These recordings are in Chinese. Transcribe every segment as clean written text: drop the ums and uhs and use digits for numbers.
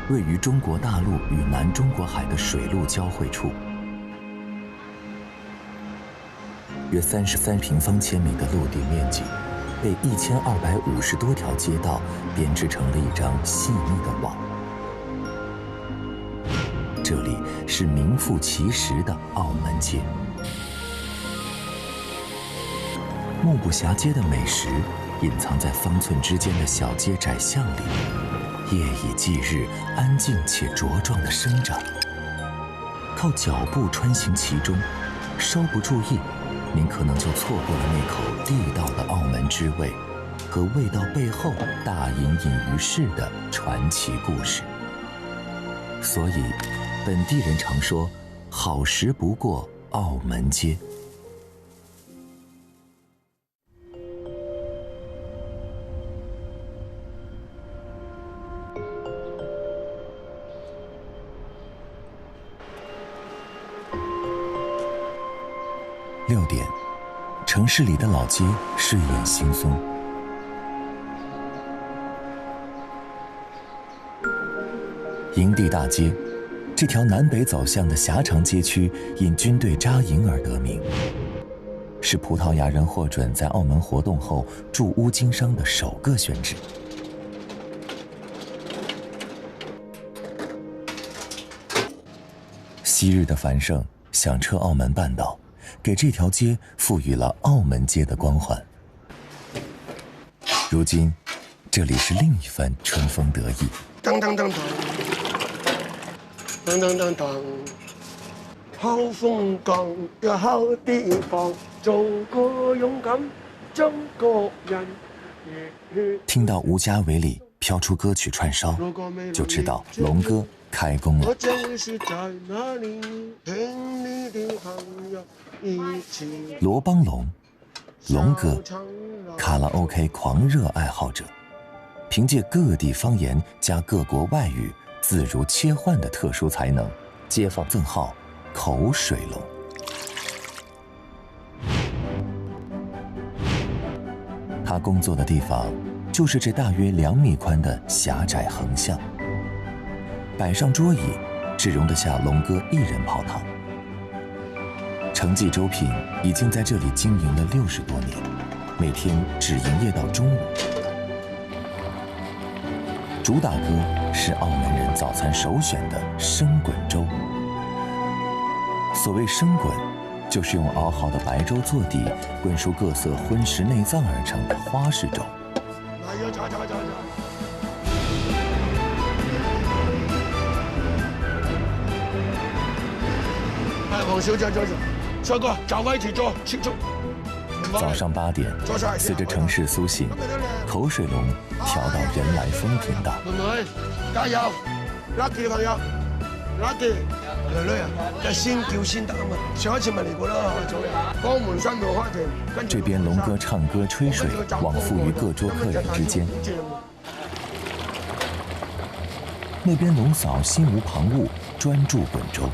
位于中国大陆与南中国海的水陆交汇处，约33平方千米的陆地面积，被1250多条街道编织成了一张细密的网。这里是名副其实的澳门街。目不暇接的美食隐藏在方寸之间的小街窄巷里，夜以继日，安静且茁壮地生长。靠脚步穿行其中，稍不注意，您可能就错过了那口地道的澳门之味和味道背后大隐隐于市的传奇故事。所以本地人常说，好食不过澳门街。6点，城市里的老街睡眼惺忪。营地大街，这条南北走向的狭长街区因军队扎营而得名，是葡萄牙人获准在澳门活动后驻乌经商的首个选址。昔日的繁盛响彻澳门半岛，给这条街赋予了澳门街的光环。如今，这里是另一番春风得意。当当当当，当当当当，好风光有好地方，做个勇敢中国人。听到吴家围里飘出歌曲串烧，就知道龙哥开工了。我就是在哪里听你的朋友一起。罗邦龙，龙哥，卡拉 OK 狂热爱好者，凭借各地方言加各国外语自如切换的特殊才能，街坊赠号口水龙。他工作的地方就是这大约2米宽的狭窄横巷，摆上桌椅，只容得下龙哥一人泡汤。承继周品已经在这里经营了60多年，每天只营业到中午。主打歌是澳门人早餐首选的生滚粥。所谓生滚，就是用熬好的白粥做底，滚出各色荤食内脏而成的花式粥。王小姐，帅哥，找位置坐，请坐。早上8点，随着城市苏醒，口水龙调到人来风平道。妹妹，加油 ！Lucky 朋友 ，Lucky， 女啊，就先叫先得啊嘛。上一次咪嚟過啦，江門新路花田。这边龙哥唱歌吹水，往复于各桌客人之间。那边龙嫂心无旁骛，专注滚粥。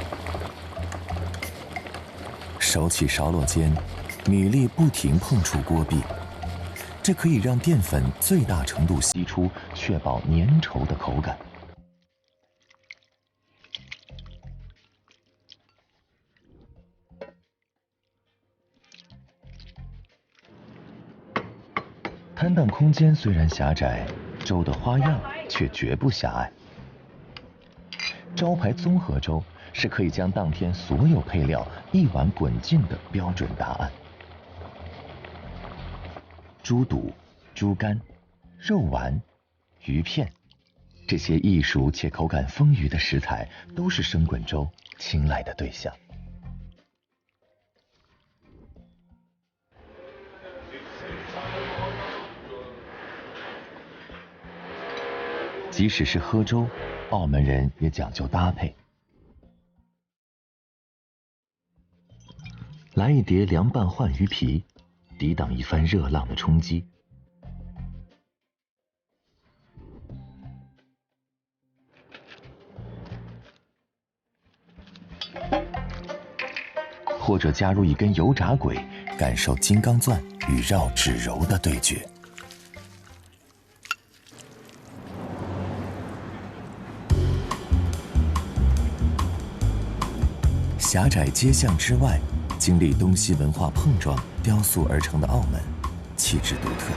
手起勺落间，米粒不停碰触锅壁，这可以让淀粉最大程度析出，确保粘稠的口感。摊档空间虽然狭窄，粥的花样却绝不狭隘。招牌综合粥是可以将当天所有配料一碗滚进的标准答案。猪肚、猪肝、肉丸、鱼片，这些易熟且口感丰腴的食材，都是生滚粥青睐的对象。即使是喝粥，澳门人也讲究搭配。来一碟凉拌鲩鱼皮，抵挡一番热浪的冲击。或者加入一根油炸鬼，感受金刚钻与绕指柔的对决。狭窄街巷之外，经历东西文化碰撞雕塑而成的澳门，气质独特。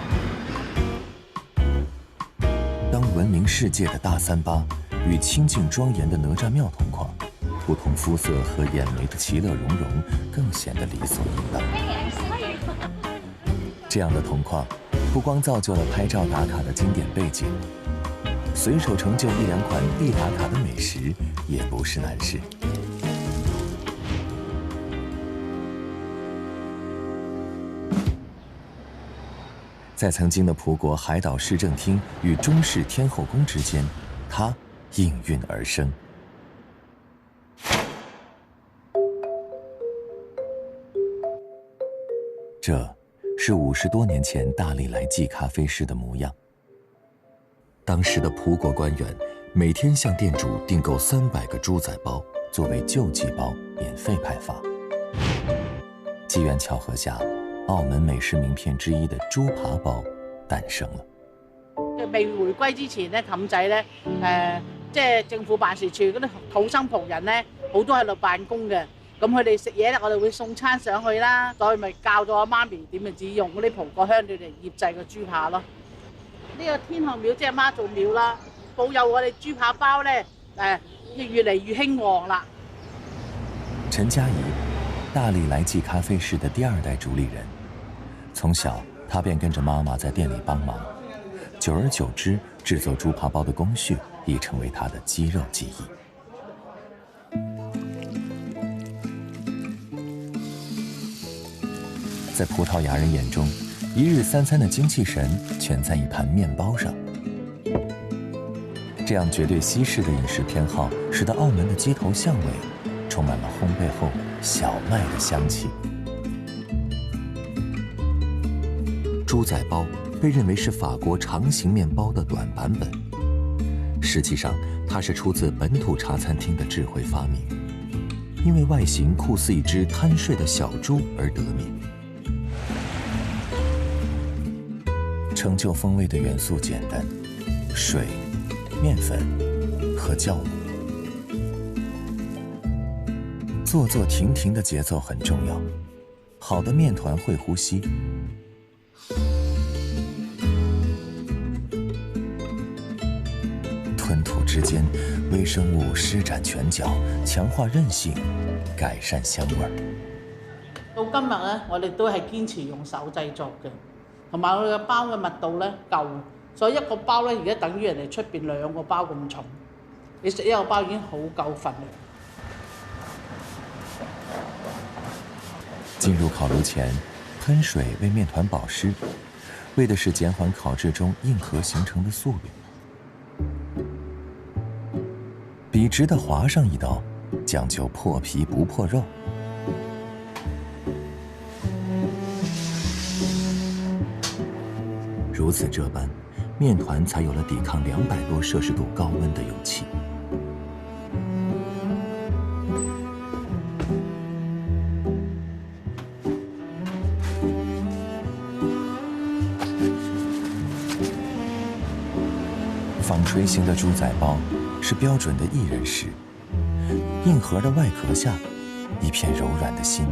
当闻名世界的大三巴与清静庄严的哪吒庙同框，不同肤色和眼眉的其乐融融更显得理所应当。这样的同框，不光造就了拍照打卡的经典背景，随手成就一两款必打卡的美食也不是难事。在曾经的葡国海岛市政厅与中式天后宫之间，它应运而生。这是50多年前大力来记咖啡室的模样。当时的葡国官员每天向店主订购300个猪仔包，作为救济包免费派发。机缘巧合下，澳門美食名片之一的豬扒包誕生了。未回歸之前咧，氹仔咧，即係政府辦事處嗰啲土生葡人咧，好多喺度辦公嘅。咁佢哋食嘢咧，我哋會送餐上去啦，所以咪教咗我媽咪點樣用嗰啲葡國香料嚟醃製個豬扒咯。呢個天后廟即係媽祖廟啦，保佑我哋豬扒包咧，越嚟越興旺啦。陳嘉怡，大力來記咖啡室的第2代主理人，從小她便跟着媽媽在店裡幫忙，久而久之，製作豬扒包的工序已成為她的肌肉記憶。在葡萄牙人眼中，一日3餐的精氣神全在一盤麵包上。這樣絕對西式的飲食偏好，使得澳門的街頭巷尾充滿了烘焙後小麥的香氣。豬仔包被認為是法國長形麵包的短版本，實際上它是出自本土茶餐廳的智慧發明，因為外形酷似一隻貪睡的小豬而得名。成就風味的元素簡單，水、麵粉和酵母。坐坐停停的節奏很重要，好的麵團會呼吸。吞吐之間，微生物施展拳腳，強化韌性，改善香味。到今日咧，我哋都係堅持用手製作嘅。同埋我哋嘅包嘅密度咧夠，所以一個包咧而家等於人哋出邊2個包咁重。你食一個包已經好夠份量。進入烤爐前，噴水為麵團保濕，為的是減緩烤製中硬殼形成的速率。筆直地劃上一刀，講究破皮不破肉。如此這般，麵團才有了抵抗200多攝氏度高溫的勇氣。纺锤形的豬仔包是標準的一人食，硬核的外殼下，一片柔軟的心，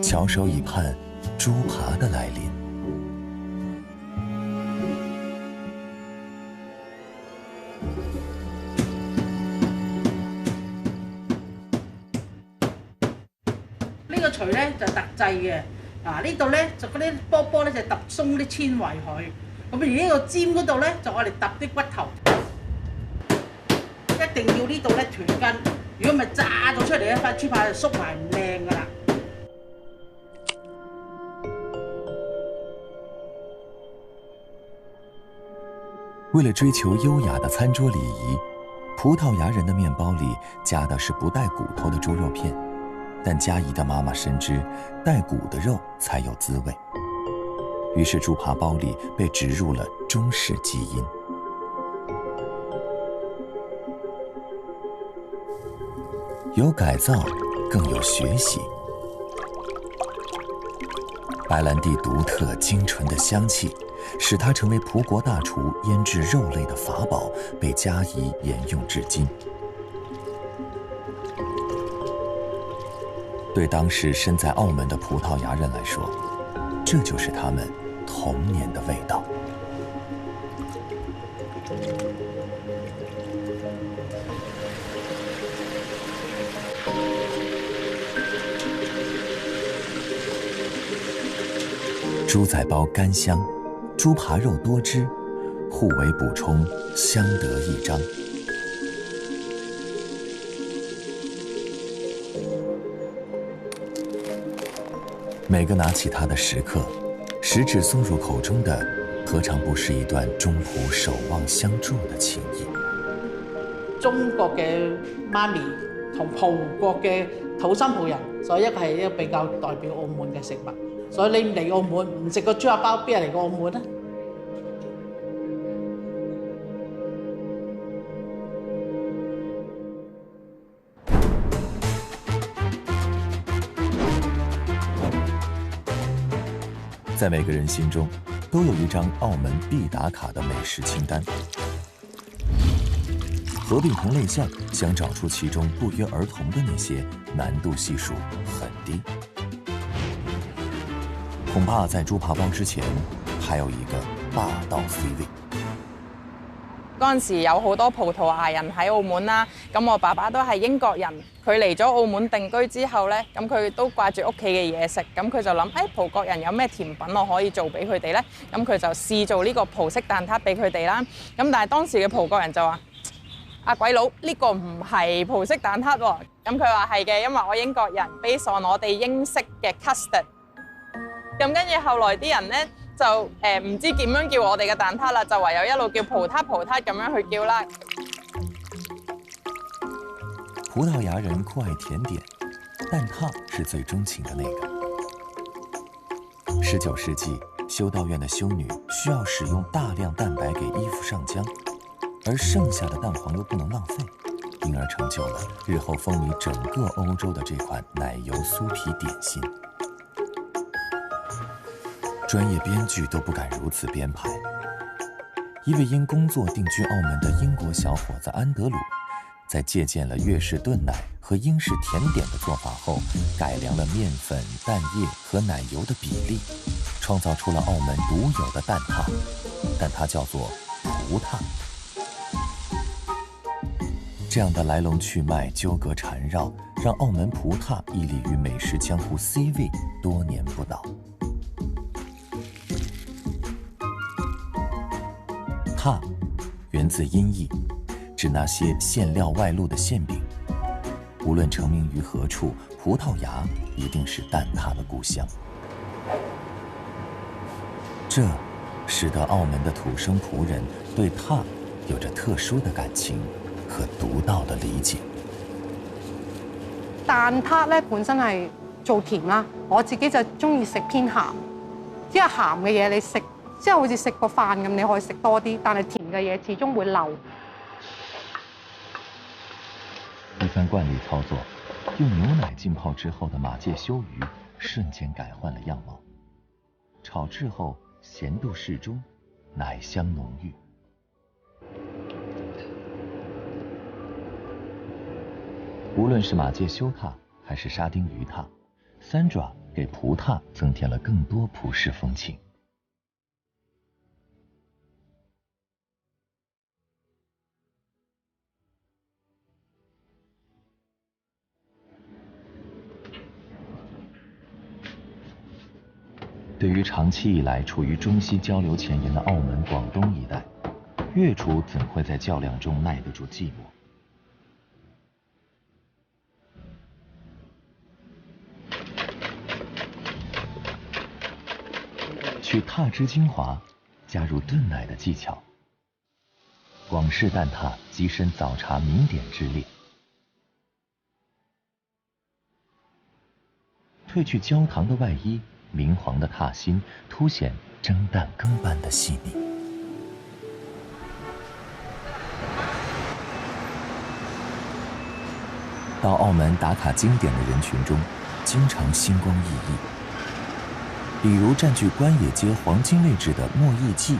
翹首以盼豬扒的來臨。呢個錘咧就特製嘅，呢度咧就嗰啲波波咧就揼鬆啲纖維佢，咁而呢個尖嗰度咧就我哋揼啲骨頭，一定要呢度咧斷筋，如果唔係炸咗出嚟咧塊豬扒就縮埋唔靚噶啦。為了追求優雅的餐桌禮儀，葡萄牙人的麵包裡加的是不帶骨頭的豬肉片，但嘉怡的媽媽深知帶骨的肉才有滋味，於是豬扒包裡被植入了中式基因。有改造，更有學習。白蘭地獨特精純的香氣，使它成為葡國大廚醃製肉類的法寶，被嘉怡沿用至今。对当时身在澳门的葡萄牙人来说，这就是他们童年的味道。猪仔包干香，猪扒肉多汁，互为补充，相得益彰。每个拿起它的时刻，食指送入口中的，何尝不是一段中葡守望相助的情谊？中國嘅媽咪同葡國嘅土生葡人，所以一個係一個比較代表澳門嘅食物。所以你唔嚟澳門唔食個豬扒包，邊人嚟過澳門啊？在每个人心中，都有一张澳门必打卡的美食清单。合并同类项，想找出其中不约而同的那些，难度系数很低。恐怕在豬扒包之前，還有一個霸道 CV。嗰陣時有好多葡萄牙人喺澳門啦，咁我爸爸都係英國人，佢嚟咗澳門定居之後咧，咁佢都掛住屋企嘅嘢食，咁佢就諗，葡國人有咩甜品我可以做俾佢哋咧？咁佢就試做呢個葡式蛋撻俾佢哋啦。咁但係當時嘅葡國人就話：阿鬼佬，呢個唔係葡式蛋撻喎。咁佢話係嘅，因為我英國人 base on 我哋英式嘅 custard。咁跟住後來啲人咧就唔知點樣叫我哋嘅蛋撻啦，就唯有一路叫葡撻葡撻咁樣去叫啦。葡萄牙人酷愛甜點，蛋撻是最鍾情的那個。19世紀，修道院的修女需要使用大量蛋白給衣服上漿，而剩下的蛋黃又不能浪費，因而成就了日後風靡整個歐洲的這款奶油酥皮點心。專業編劇都不敢如此編排。一位因工作定居澳門的英國小伙子安德魯，在借鑑了粵式燉奶和英式甜點的做法後，改良了麵粉、蛋液和奶油的比例，創造出了澳門獨有的蛋撻，但它叫做葡撻。這樣的來龍去脈、糾葛纏繞，讓澳門葡撻屹立於美食江湖 C 位多年不倒。撻源自音譯，指那些餡料外露的餡餅。無論成名於何處，葡萄牙一定是蛋撻的故鄉。這使得澳門的土生葡人對撻有着特殊的感情和獨到的理解。蛋撻咧本身係做甜啦，我自己就中意食偏鹹，即係鹹嘅嘢你食。即係好似食個飯咁，你可以食多啲，但係甜嘅嘢始終會漏。一番慣例操作，用牛奶浸泡之後的馬介休魚瞬間改換了樣貌。炒製後鹹度適中，奶香濃郁。無論是馬介休撻還是沙丁魚撻，三爪給葡撻增添了更多葡式風情。對於長期以來處於中西交流前沿的澳門、廣東一帶，粵廚怎會在較量中耐得住寂寞？取撻汁精華，加入燉奶的技巧。廣式蛋撻躋身早茶名點之列。褪去焦糖的外衣，明黃的撻心凸顯蒸蛋羹般的細膩。到澳門打卡經典的人群中，經常星光熠熠。比如佔據關野街黃金位置的莫弈記，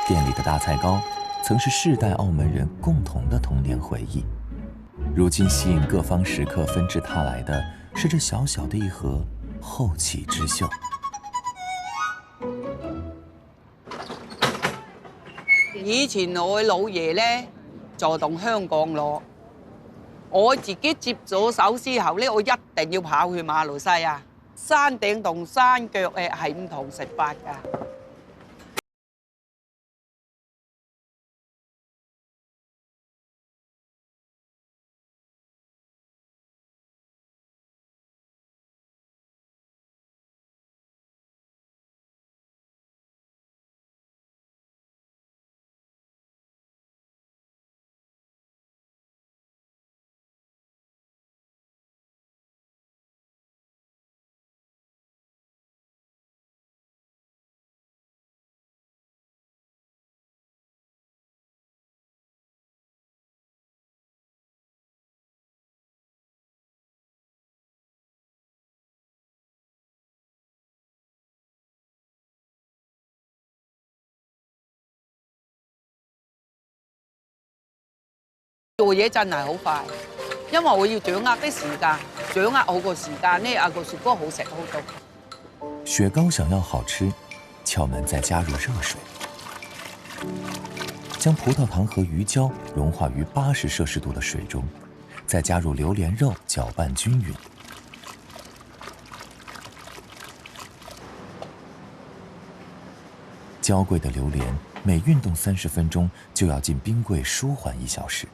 店裡的大菜糕曾是世代澳门人共同的童年回忆。如今吸引各方食客纷至沓来的是这小小的一盒后起之秀。以前我老爺咧就同香港攞，我自己接咗手之後咧，我一定要跑去馬來西亞。山頂同山腳係唔同食法㗎。做嘢真係好快，因為我要掌握啲時間，掌握好個時間呢，個雪糕好食好多。雪糕想要好吃，窍门再加入热水，将葡萄糖和鱼胶融化于80摄氏度的水中，再加入榴莲肉搅拌均匀。娇贵的榴莲每运动30分钟就要进冰柜舒缓1小时。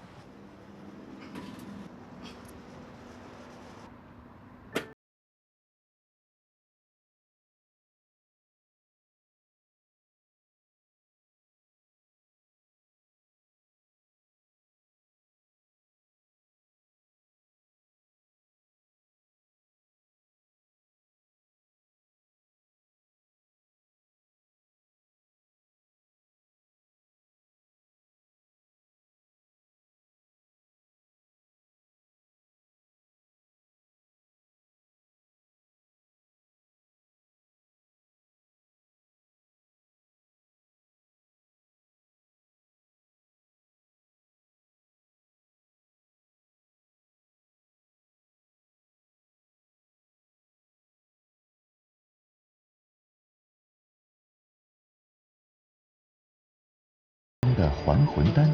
的还魂丹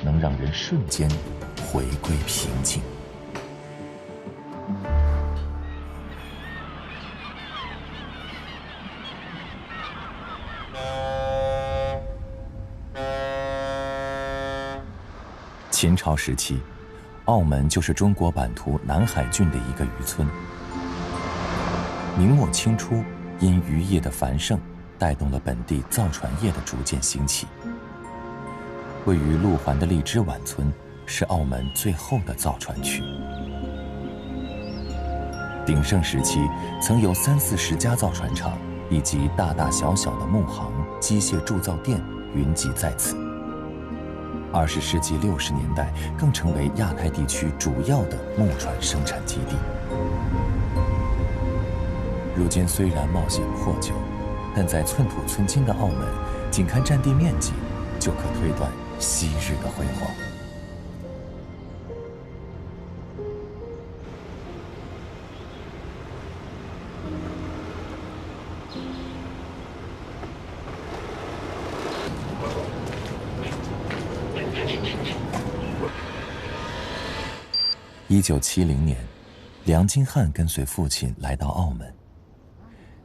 能让人瞬间回归平静。秦朝时期，澳门就是中国版图南海郡的一个渔村。明末清初，因渔业的繁盛，带动了本地造船业的逐渐兴起。位于路环的荔枝碗村是澳门最后的造船区。鼎盛时期，曾有30-40家造船厂以及大大小小的木行、机械铸造店云集在此。20世纪60年代，更成为亚太地区主要的木船生产基地。如今虽然貌显破旧，但在寸土寸金的澳门，仅看占地面积，就可推断昔日的辉煌。1970年，梁金汉跟随父亲来到澳门，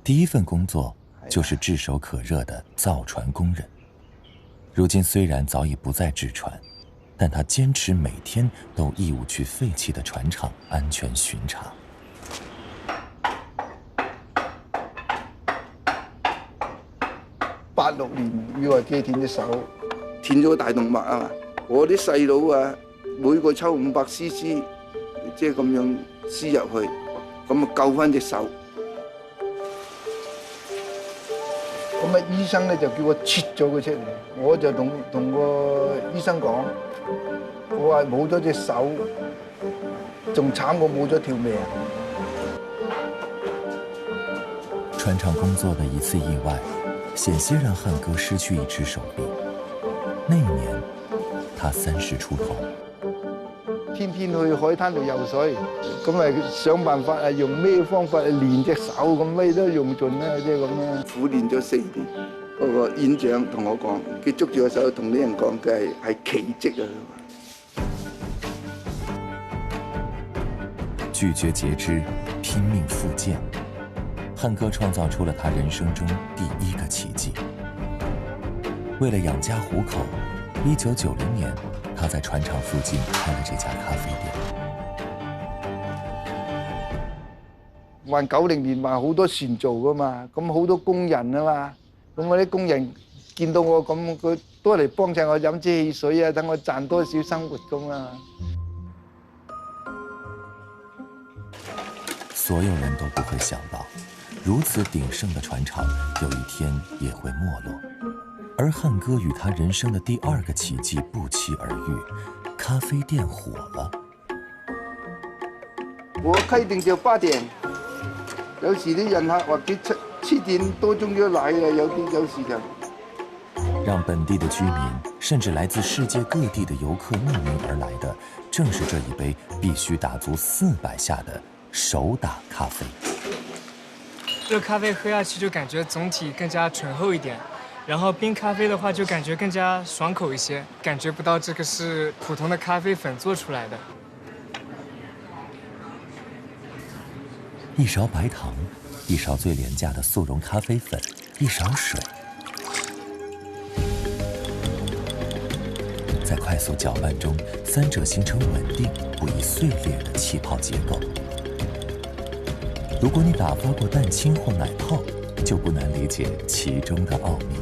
第一份工作就是炙手可热的造船工人。如今虽然早已不再制船，但他坚持每天都义务去废弃的船厂安全巡查。86年以為機斷隻手，斷咗個大動脈啊嘛！我啲細佬啊，每個抽500cc， 即係咁樣施入去，咁啊救翻隻手。咁啊醫生咧就叫我切咗佢出嚟，我就同個醫生講，我話冇咗隻手，仲慘過冇咗條命。船廠工作的一次意外，险些让汉哥失去一只手臂。那一年，他30出头。天天去海灘度游水，咁咪想辦法啊，用咩方法練隻手，咁咩都用盡啦，即係咁啦。苦練咗4年，嗰個院長同我講，佢捉住我手同啲人講，佢係奇蹟啊！拒絕截肢，拼命復健，漢哥創造出了他人生中第1個奇蹟。為了養家糊口，1990年，他在船廠附近開了這家咖啡店。話90年話好多船做噶嘛，咁好多工人啊嘛，咁我啲工人見到我咁，佢都嚟幫襯我飲支汽水啊，等我賺多少生活噶嘛。所有人都不會想到，如此鼎盛的船廠有一天也會沒落。而漢哥與他人生的第2個奇蹟不期而遇，咖啡店火了。我開店就8點，有時啲人客或者7點多鐘就來啊，有時就。讓本地的居民，甚至來自世界各地的遊客慕名而來的，正是這一杯必須打足400下的手打咖啡。熱咖啡喝下去就感覺總體更加醇厚一點，然後冰咖啡的話就感覺更加爽口一些，感覺不到這個是普通的咖啡粉做出來的。一勺白糖，一勺最廉價的速溶咖啡粉，一勺水，在快速攪拌中，三者形成穩定、不易碎裂的氣泡結構。如果你打發過蛋清或奶泡，就不難理解其中的奧秘。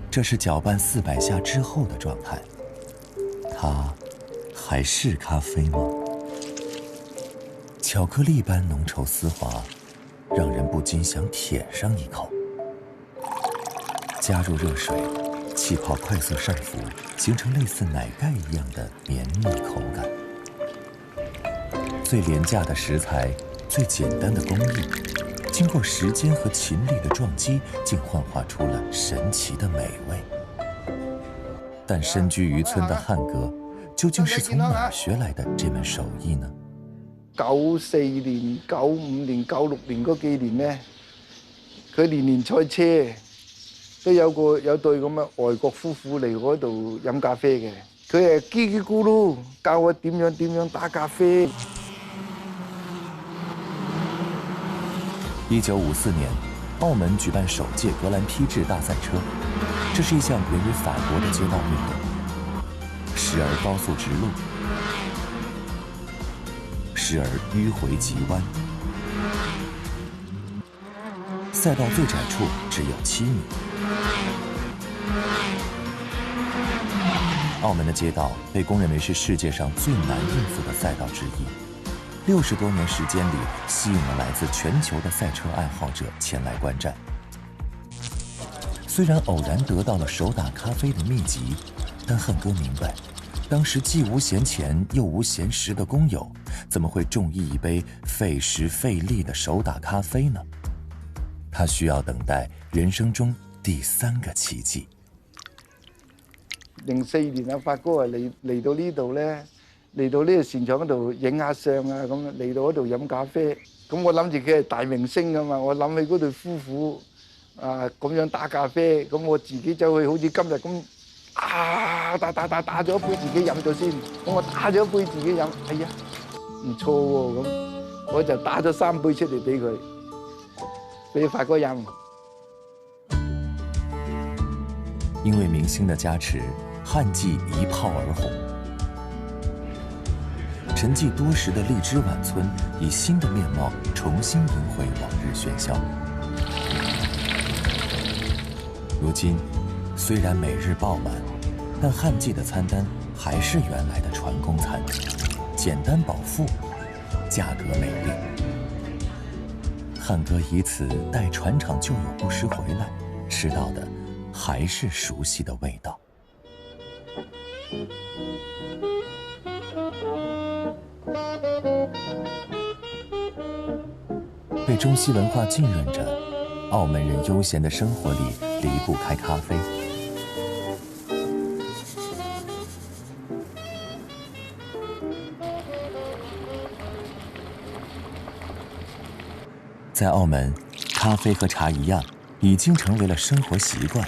這是攪拌400下之後的狀態，它還是咖啡嗎？巧克力般濃稠絲滑，讓人不禁想舔上一口。加入熱水，氣泡快速上浮，形成類似奶蓋一樣的綿密口感。最廉價的食材，最簡單的工藝，經過時間和勤力的撞擊，竟幻化出了神奇的美味。但身居漁村的漢哥，究竟是從哪兒學來的這門手藝呢？94年、95年、96年嗰幾年呢，佢年賽車都有對咁嘅外國夫婦嚟嗰度飲咖啡嘅，佢係嘰嘰咕嚕教我點樣打咖啡。1954年，澳門舉辦首屆格蘭披治大賽車，這是一項源於法國的街道運動，時而高速直路，時而迂迴急彎，賽道最窄處只有7米。澳門的街道被公認為是世界上最難應付的賽道之一。60多年時間裡，吸引了來自全球的賽車愛好者前來觀戰。雖然偶然得到了手打咖啡的秘籍，但漢哥明白，當時既無閒錢又無閒時的工友，怎麼會中意一杯費時費力的手打咖啡呢？他需要等待人生中第3個奇蹟。04年啊，發哥啊嚟到呢度咧。嚟到呢個船廠嗰度影下相啊，咁嚟到嗰度飲咖啡，咁我諗住佢係大明星噶嘛，我諗起嗰對夫婦啊咁樣打咖啡，咁我自己走去好似今日咁打咗一杯自己飲咗先，咁我打咗一杯自己飲，哎呀唔錯喎，咁我就打咗3杯出嚟俾發哥飲。因為明星的加持，漢記一炮而紅。沉寂多時的荔枝碗村以新的面貌重新迎回往日喧囂。如今，雖然每日爆滿，但漢記的餐單還是原來的船工餐，簡單飽腹，價格美麗。漢哥以此帶船廠舊友不時回來，吃到的還是熟悉的味道。被中西文化浸潤着，澳门人悠闲的生活里离不开咖啡。在澳门，咖啡和茶一样，已经成为了生活习惯，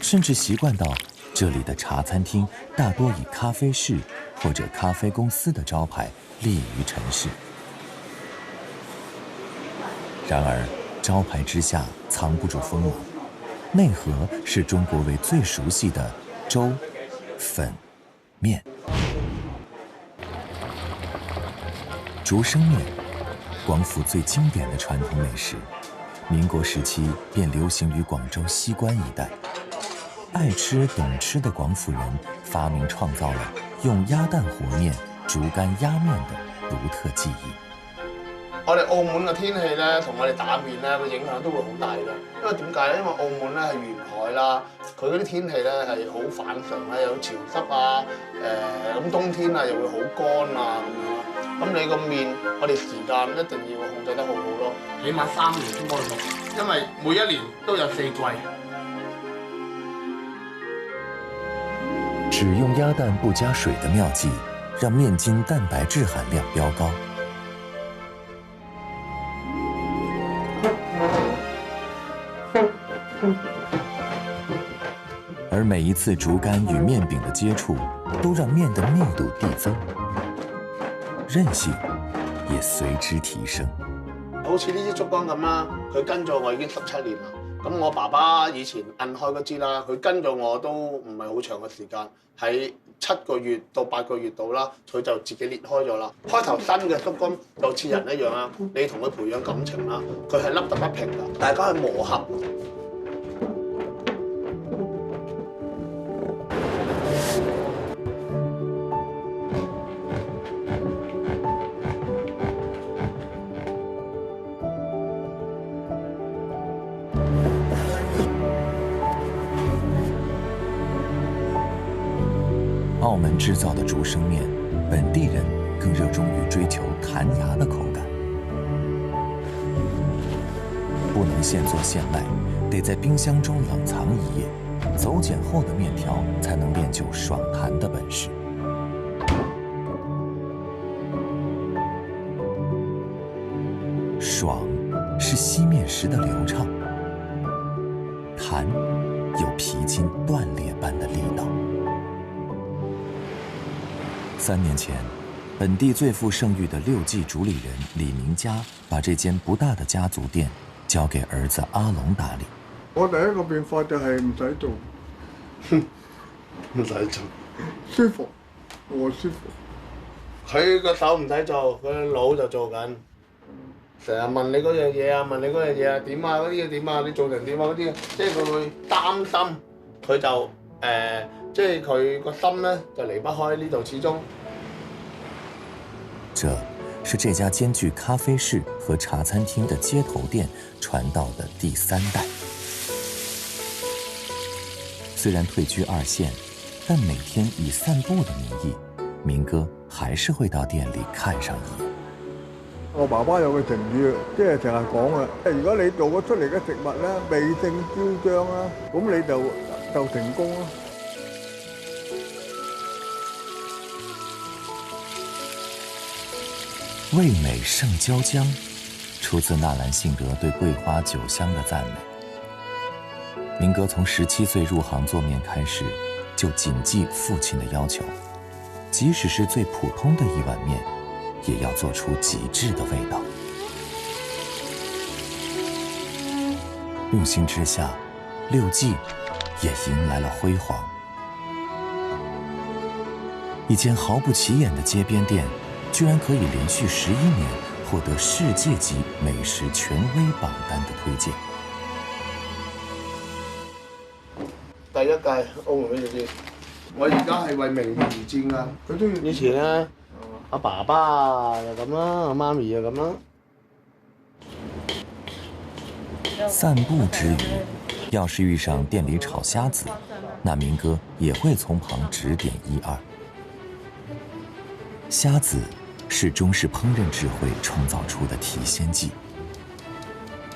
甚至习惯到这里的茶餐厅大多以咖啡室或者咖啡公司的招牌立于城市。然而，招牌之下藏不住锋芒，内核是中国味最熟悉的粥、粉、面。竹升面，广府最经典的传统美食，民国时期便流行于广州西关一带。爱吃懂吃的广府人发明创造了用鸭蛋和面、竹竿压面的独特技藝。我哋澳門嘅天氣咧，同我哋打面咧個影響都會好大嘅。因為點解咧？因為澳門咧係沿海啦，佢嗰啲天氣咧係好反常啦，有潮濕啊，咁冬天啊又會好乾啊咁樣。咁你個面，我哋時間一定要控制得好好咯，起碼3年先可以熟，因為每一年都有4季。只用鸭蛋不加水的妙计，让面筋蛋白质含量飙高。而每一次竹竿与面饼的接触，都让面的密度递增，韧性也隨之提升。好似呢支竹竿咁啦，佢跟咗我已經17年啦。咁我爸爸以前摁開嗰支啦，佢跟咗我都唔係好長嘅時間，喺7個月到8個月度啦，佢就自己裂開咗啦。開頭新嘅竹竿就似人一樣啦，你同佢培養感情啦，佢係凹凸不平㗎，大家去磨合。澳门制造的竹升面，本地人更热衷于追求弹牙的口感。不能现做现卖，得在冰箱中冷藏1夜，走碱后的面条才能练就爽弹的本事。爽是吸面时的流畅，弹有皮筋断裂般的力道。3年前，本地最负盛誉的6记主理人李明家把这間不大的家族店交給兒子阿龍打理。我第一個變化就係唔使做，唔使做，舒服，我舒服。佢個手唔使做，佢個腦就做緊。成日問你嗰樣嘢啊，問你嗰樣嘢啊，點啊嗰啲嘢點啊，你做成點啊嗰啲，即係佢會擔心，佢就即係佢個心咧就離不開呢度，始終。这是这家兼具咖啡室和茶餐厅的街头店传到的第3代。虽然退居2线，但每天以散步的名义，明哥还是會到店裡看上一眼。我爸爸有個成語，即係成日講啊，如果你做咗出嚟嘅食物咧，味勝招彰啦，咁你就成功咯。味美胜椒姜，出自纳兰性德对桂花酒香的赞美。明哥从17岁入行做面开始，就谨记父亲的要求，即使是最普通的一碗面，也要做出极致的味道。用心之下，6记也迎来了辉煌。一间毫不起眼的街边店，居然可以连续11年获得世界級美食權威榜單的推薦。第1屆澳門美食節，我而家係為名譽而戰㗎。佢都要以前咧，阿爸爸就咁啦，阿媽咪就咁啦。散步之餘，要是遇上店裡炒蝦子，那明哥也會從旁指點1、2。蝦子是中式烹飪智慧創造出的提鮮劑。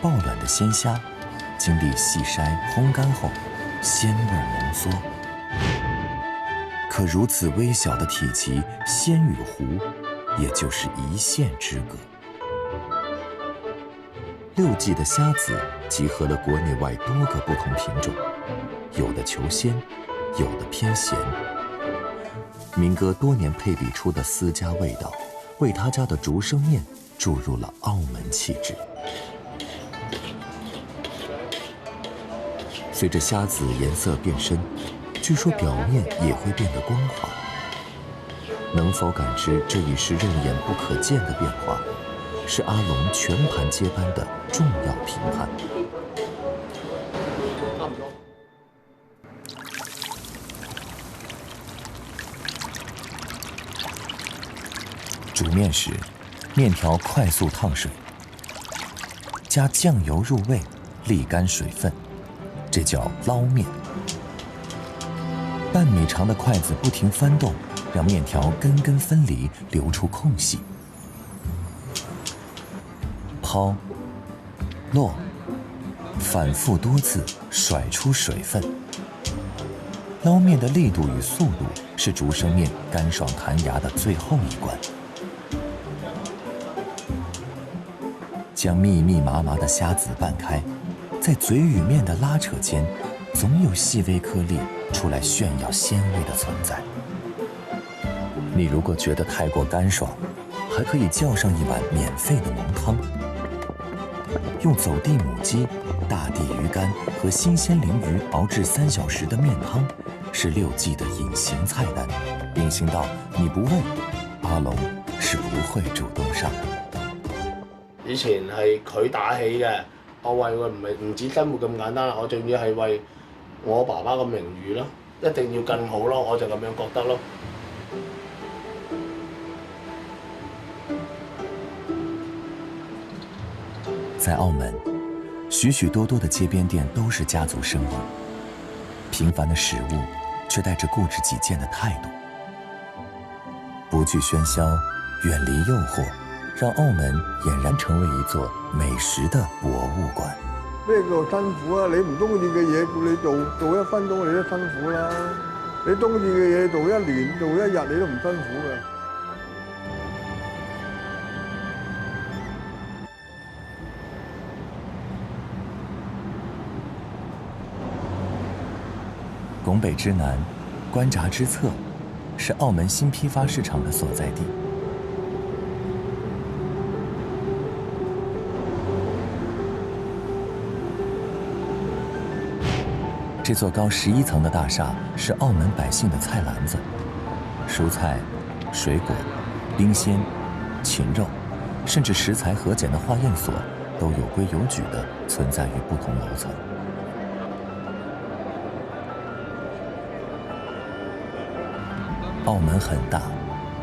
爆卵的鮮蝦，经历细筛烘干后，鲜味浓缩。可如此微小的体积，鲜与糊，也就是一线之隔。6季的虾子集合了国内外多个不同品种，有的求鲜，有的偏咸。民哥多年配比出的私家味道，为他家的竹升面注入了澳门气质。随着虾子颜色变深，据说表面也会变得光滑。能否感知这已是肉眼不可见的变化，是阿龙全盘接班的重要评判。煮面时，面条快速烫水，加酱油入味，沥干水分，这叫捞面。半米长的筷子不停翻动，让面条根根分离，留出空隙。抛、落，反复多次，甩出水分。捞面的力度与速度是竹升面干爽弹牙的最后一关。将密密麻麻的虾子拌开，在嘴与面的拉扯间，总有细微颗粒出来炫耀鲜味的存在。你如果觉得太过干爽，还可以叫上一碗免费的浓汤。用走地母鸡、大地鱼干和新鲜鲮鱼熬制3小时的面汤，是6季的隐形菜单。隐形到你不問，阿龍是不會主動上。以前係佢打起嘅，我為佢唔止生活咁簡單啦，我仲要係為我爸爸嘅名譽咯，一定要更好咯，我就咁樣覺得咯。在澳門，許許多多的街邊店都是家族生意，平凡的食物卻帶着固執己見的態度，不懼喧囂，遠離誘惑，讓澳門儼然成為一座美食的博物館。咩叫辛苦啊？你唔中意嘅嘢叫你做1分鐘你都辛苦啦。你中意嘅嘢做1年、做1日你都唔辛苦嘅。拱北之南，關閘之側，是澳門新批發市場的所在地。这座高11层的大厦是澳门百姓的菜篮子，蔬菜、水果、冰鲜、禽肉，甚至食材核检的化验所，都有规有矩地存在于不同楼层。澳门很大，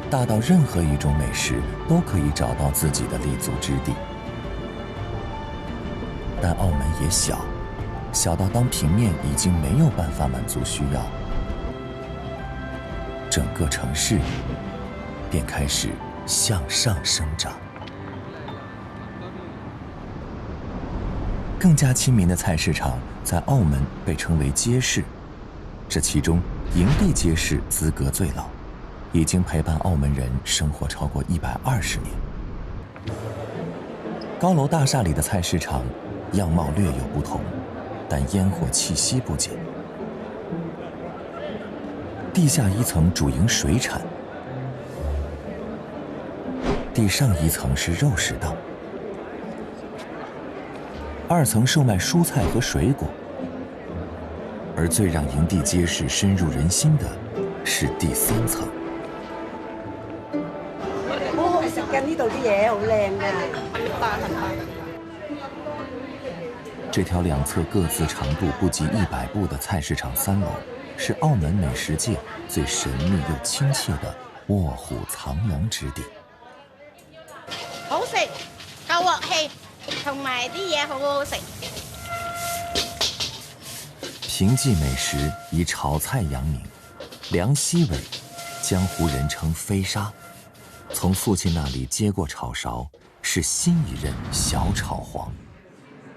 大到任何一种美食都可以找到自己的立足之地。但澳门也小，小到当平面已经没有办法满足需要，整个城市便开始向上生长。更加亲民的菜市场在澳门被称为街市，这其中营地街市资格最老，已经陪伴澳门人生活超过120年。高楼大厦里的菜市场样貌略有不同，但烟火气息不减。地下1层主营水产，地上1层是肉食档，2层售卖蔬菜和水果。而最让营地街市深入人心的是第3層。好好食㗎，呢度啲嘢好靚㗎。这條2側各自長度不及100步的菜市場3樓，是澳門美食界最神秘又親切的臥虎藏龍之地。好食，夠鑊氣，同埋啲嘢好好食。平記美食以炒菜揚名，梁西尾，江湖人稱飛沙。從父親那裡接過炒勺，是新一任小炒皇。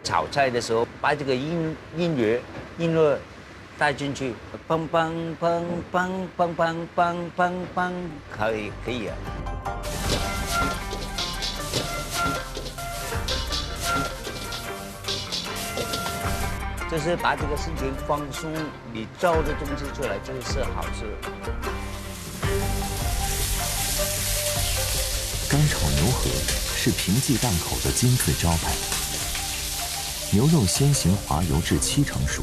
炒菜的时候把这个音乐带进去，梆梆梆梆梆梆梆梆梆，可以啊。就是把这个心情放松，你造的东西出来就是好吃。干炒牛河是平记档口的金翠招牌。牛肉先行滑油至7成熟，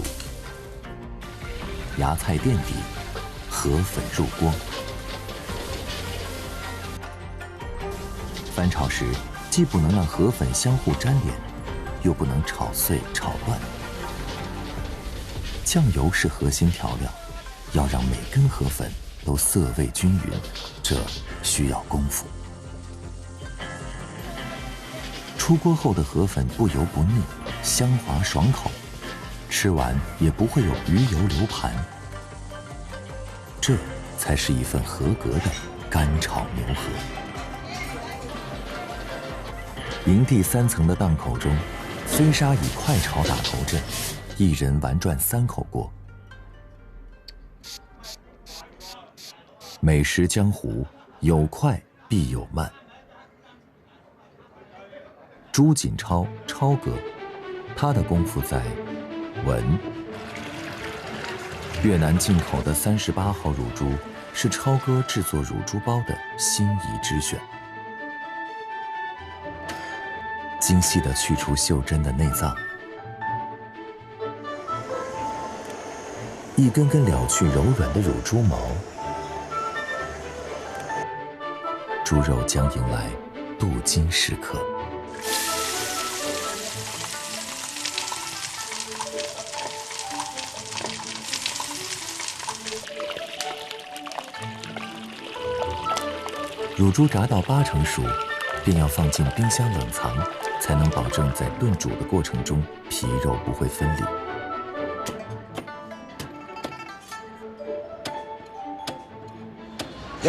芽菜垫底，河粉入锅。翻炒时，既不能让河粉相互粘连，又不能炒碎炒乱。酱油是核心调料，要让每根河粉都色味均匀，这需要功夫。出锅后的河粉不油不腻，香滑爽口，吃完也不会有余油流盘。这才是一份合格的干炒牛河。营地3层的档口中，飞沙以快炒打头阵，一人玩转3口锅。美食江湖，有快必有慢。朱锦超超哥，他的功夫在稳。越南进口的38号乳猪是超哥制作乳猪包的心仪之选。精细地去除袖珍的内脏，一根根了去柔软的乳猪毛，猪肉将迎来镀金时刻。乳猪炸到8成熟，便要放进冰箱冷藏，才能保证在炖煮的过程中皮肉不會分離。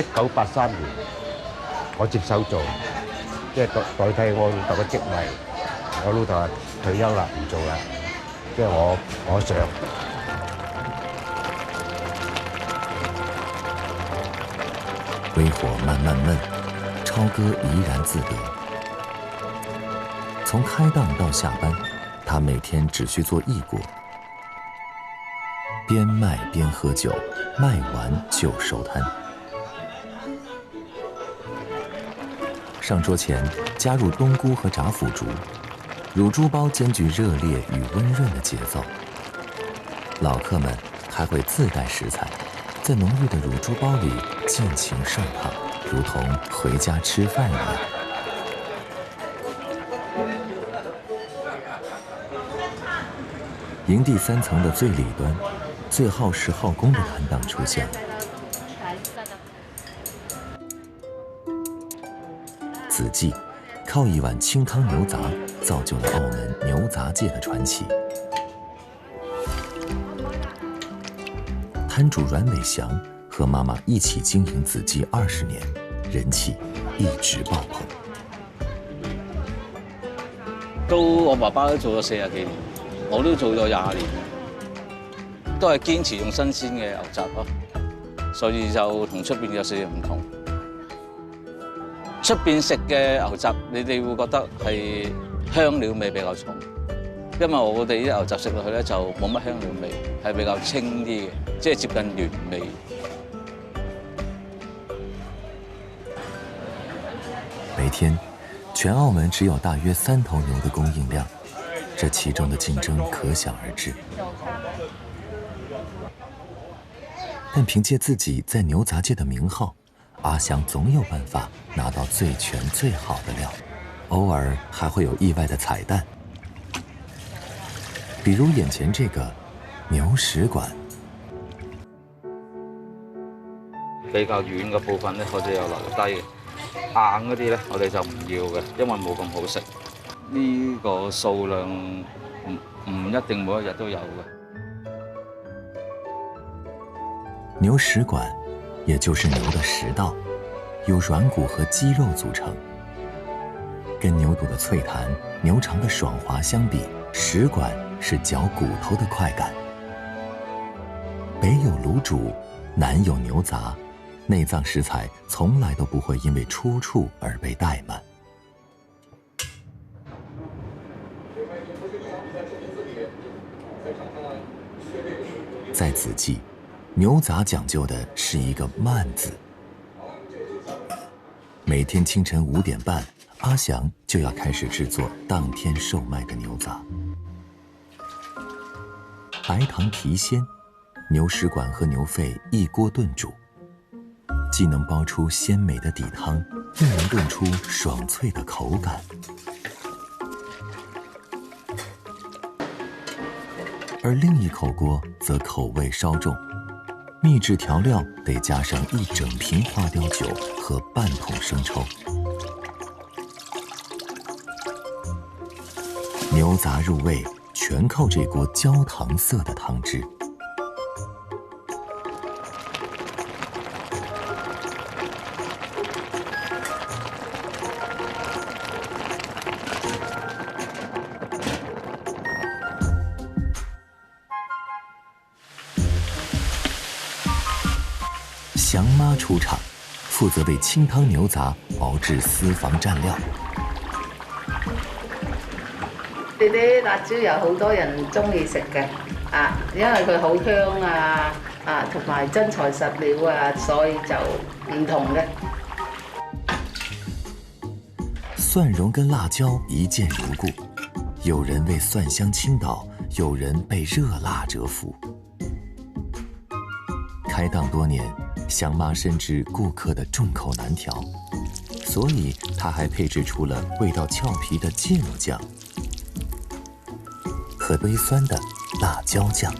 1983年，我接手做，即係代替我老豆嘅職位。我老豆話退休啦，唔做啦，即係我上。微火慢慢焖，超哥怡然自得。从开档到下班，他每天只需做1锅，边卖边喝酒，卖完就收摊。上桌前加入冬菇和炸腐竹，乳猪包兼具热烈与温润的节奏。老客们还会自带食材，在浓郁的乳猪包里尽情涮烫，如同回家吃饭一样。营地3层的最里端，最耗时耗工的摊档出现了。子记靠一碗清汤牛杂，造就了澳门牛杂界的传奇。摊主阮伟祥和妈妈一起经营子记20年，人氣一直爆棚。我爸爸都做咗40幾年，我都做咗20年，都係堅持用新鮮嘅牛雜咯，所以就同出邊有少少唔同。出邊食嘅牛雜，你哋會覺得係香料味比較重，因為我哋啲牛雜食落去咧就冇乜香料味，係比較清啲嘅，即係接近原味。每天，全澳門只有大約3頭牛的供應量，這其中的競爭可想而知。但憑借自己在牛雜界的名號，阿祥總有辦法拿到最全最好的料，偶爾還會有意外的彩蛋，比如眼前這個牛食館。比較軟嘅部分咧，我哋有留低嘅。硬嗰啲咧，我哋就唔要嘅，因為冇咁好食。呢個數量唔一定每一日都有嘅。牛食館，也就是牛的食道，由軟骨和肌肉組成。跟牛肚的脆彈、牛腸的爽滑相比，食管是嚼骨头的快感。北有卤煮，南有牛杂，内脏食材从来都不会因为出处而被怠慢。在此季，牛杂讲究的是一个慢字。每天清晨5点半，阿祥就要开始制作当天售卖的牛杂。白糖提鲜，牛食管和牛肺一锅炖煮，既能煲出鲜美的底汤，又能炖出爽脆的口感。而另一口锅则口味稍重，秘制调料得加上1整瓶花雕酒和半桶生抽。牛杂入味，全靠这锅焦糖色的汤汁。祥妈出场，负责为清汤牛杂熬制私房蘸料。呢啲辣椒有好多人中意食嘅，因為佢好香同埋真材實料所以就唔同嘅。蒜蓉跟辣椒一见如故，有人为蒜香倾倒，有人被热辣折服。开档多年，祥妈深知顾客的众口难调，所以她还配置出了味道俏皮的芥末酱和微酸的辣椒酱。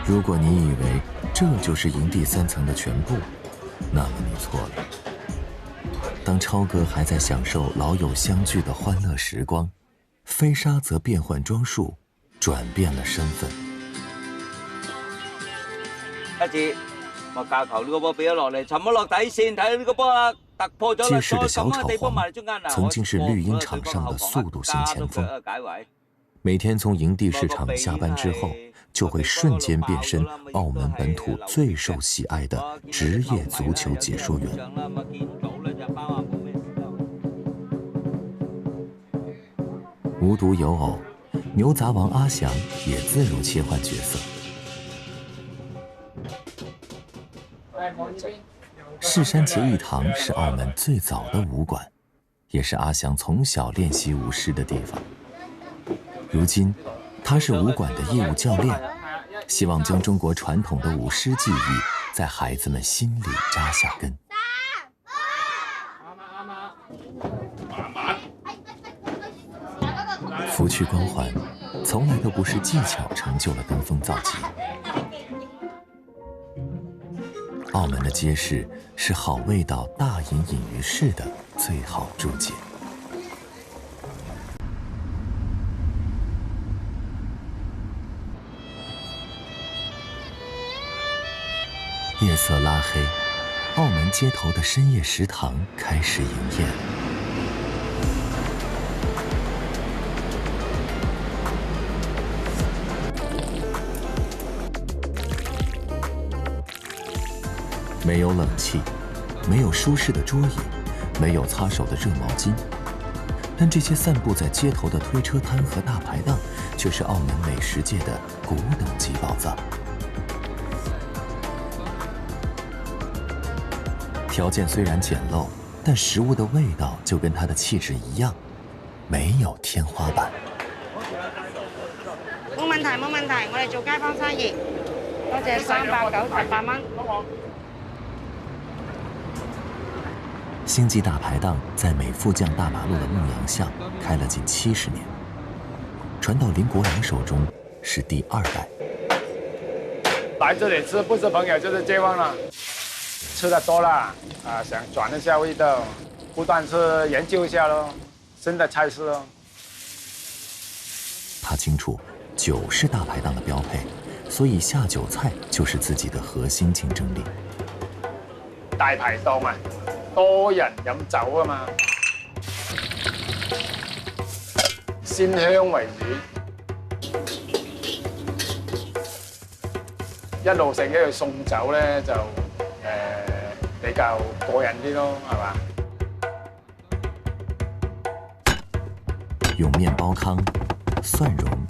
如果你以为这就是营地3层的全部，那么你错了。当超哥还在享受老友相聚的欢乐时光，飞沙则变换装束，转变了身份。一次，我教球呢個波俾咗落嚟，沉咗落底線，睇到呢個波啦，突破咗啦，街市的小炒地方埋皇嚟中間啦，曾經是綠茵場上的速度型前鋒，每天從營地市場下班之後，就會瞬間變身澳門本土最受喜愛的職業足球解說員。無獨有偶，牛雜王阿祥也自如切換角色。士山茄艺堂是澳门最早的武馆，也是阿祥从小练习舞狮的地方。如今，他是武馆的业务教练，希望将中国传统的舞狮技艺在孩子们心里扎下根。拂去光环，从来都不是技巧成就了登峰造极。澳门的街市是好味道大隐隐于市的最好注解。夜色拉黑，澳门街头的深夜食堂开始营业了。没有冷气，没有舒适的桌椅，没有擦手的热毛巾，但这些散布在街头的推车摊和大排档，却是澳门美食界的古董级宝藏。条件虽然简陋，但食物的味道就跟它的氣質一樣，沒有天花板。冇問題，冇問題，我哋做街坊生意。多謝398蚊。星记大排档在美富江大马路的牧羊巷开了近70年，传到林国良手中是第2代。来这里吃不是朋友就是街坊了，吃的多了想转一下味道，不断去研究一下咯，新的菜式咯。他清楚，酒是大排档的标配，所以下酒菜就是自己的核心竞争力。大排檔多人飲酒啊嘛，鮮香為主，一路食一路送酒咧就比較過癮啲咯，係嘛？用面包糠、蒜蓉、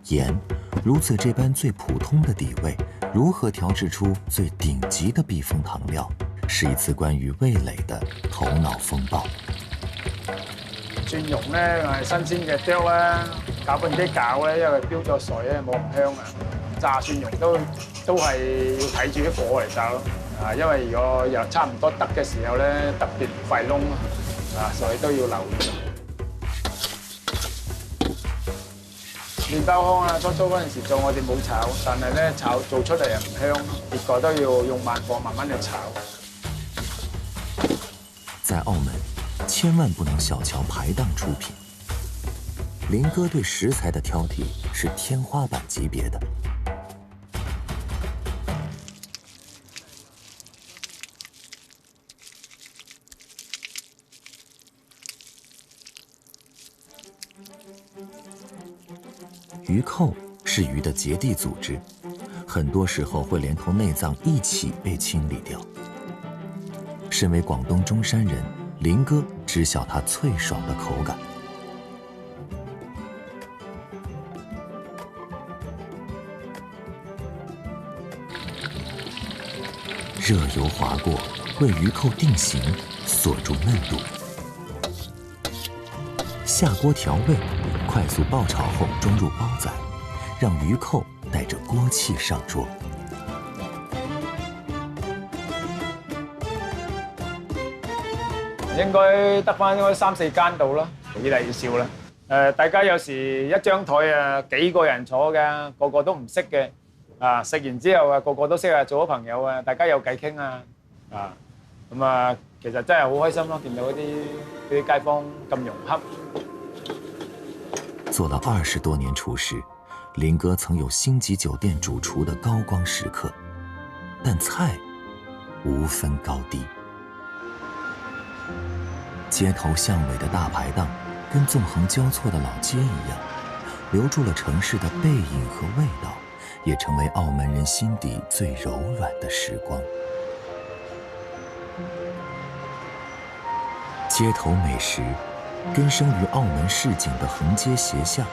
盐，如此这般最普通的底味，如何調製出最頂級的避風塘料，是一次關於味蕾的頭腦風暴。蒜蓉咧係新鮮嘅剁啦，攪拌啲攪咧，因為飆咗水咧冇咁香啊。炸蒜蓉都係要睇住啲火嚟炸咯，因為如果又差唔多得嘅時候咧，特別費燶啊，所以都要留意。麵包糠啊，初嗰陣時做我哋冇炒，但係咧炒做出嚟又唔香，結果都要用慢火慢慢地炒。在澳門，千萬不能小瞧排檔出品。林哥對食材的挑剔是天花板級別的。魚蔻是魚的結締組織，很多時候會連同內臟一起被清理掉。身為廣東中山人，林哥知曉它脆爽的口感。熱油劃過，為魚蔻定型，鎖住嫩度。下鍋調味，快速爆炒後裝入煲仔，讓魚蔻帶着鍋氣上桌。應該得返3、4間度啦，比例少啦。大家有時一張台啊，幾個人坐嘅，個個都唔識嘅。食完之後啊，個個都識啊，做咗朋友啊，大家有偈傾啊，咁啊，其實真係好開心咯，見到啲街坊咁融洽。做了20多年廚師，林哥曾有星級酒店主廚的高光時刻，但菜無分高低。街頭巷尾的大排檔，跟縱橫交錯的老街一樣，留住了城市的背影和味道，也成為澳門人心底最柔軟的時光。街頭美食根生於澳門市井的橫街斜巷，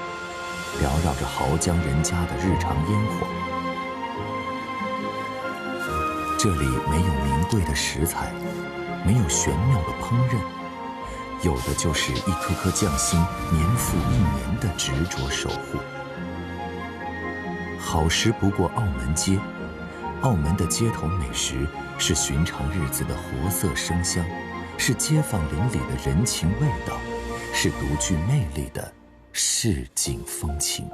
繚繞着濠江人家的日常煙火。這裡沒有名貴的食材，沒有玄妙的烹飪，有的就是一顆顆匠心年復一年的執着守護。好食不過澳門街，澳門的街頭美食是尋常日子的活色生香，是街坊鄰里的人情味道，是獨具魅力的市井風情。